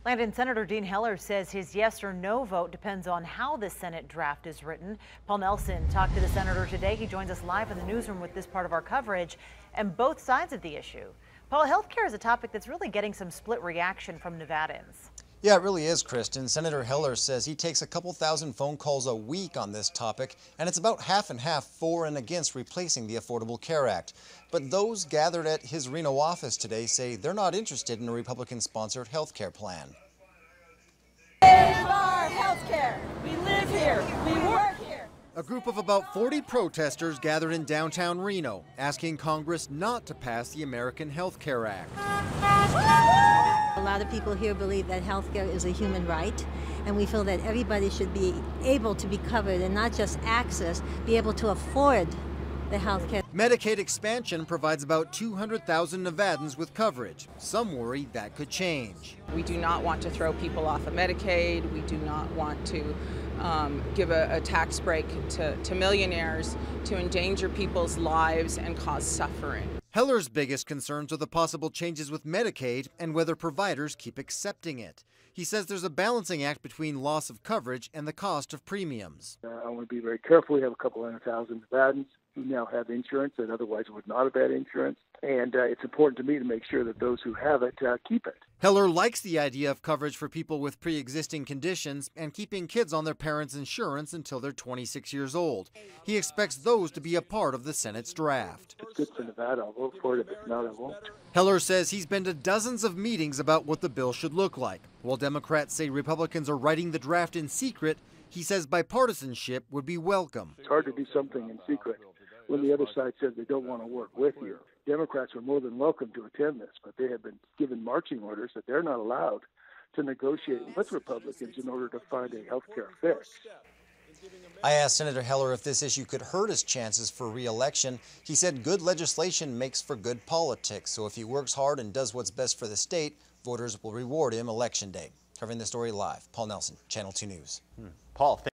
Landon Senator Dean Heller says his yes or no vote depends on how the Senate draft is written. Paul Nelson talked to the senator today. He joins us live in the newsroom with this part of our coverage and both sides of the issue. Paul, healthcare is a topic that's really getting some split reaction from Nevadans. Yeah, it really is, Kristen. Senator Heller says he takes a couple thousand phone calls a week on this topic, and it's about half and half for and against replacing the Affordable Care Act. But those gathered at his Reno office today say they're not interested in a Republican-sponsored health care plan. Save our health care. We live here. We work here. A group of about 40 protesters gathered in downtown Reno, asking Congress not to pass the American Health Care Act. A lot of people here believe that health care is a human right, and we feel that everybody should be able to be covered and not just access, be able to afford the health care. Medicaid expansion provides about 200,000 Nevadans with coverage. Some worry that could change. We do not want to throw people off of Medicaid. We do not want to give a tax break to millionaires to endanger people's lives and cause suffering. Heller's biggest concerns are the possible changes with Medicaid and whether providers keep accepting it. He says there's a balancing act between loss of coverage and the cost of premiums. I want to be very careful. We have a couple 100,000 Nevadans who now have insurance that otherwise would not have had insurance. And it's important to me to make sure that those who have it keep it. Heller likes the idea of coverage for people with pre-existing conditions and keeping kids on their parents' insurance until they're 26 years old. He expects those to be a part of the Senate's draft. If it's good for Nevada, I'll vote for it. If it's not, I won't. Heller says he's been to dozens of meetings about what the bill should look like. While Democrats say Republicans are writing the draft in secret, he says bipartisanship would be welcome. It's hard to do something in secret when the other side says they don't want to work with you. Democrats are more than welcome to attend this, but they have been given marching orders that they're not allowed to negotiate with Republicans in order to find a health care fix. I asked Senator Heller if this issue could hurt his chances for re-election. He said good legislation makes for good politics, so if he works hard and does what's best for the state, voters will reward him Election Day. Covering the story live, Paul Nelson, Channel 2 News. Paul,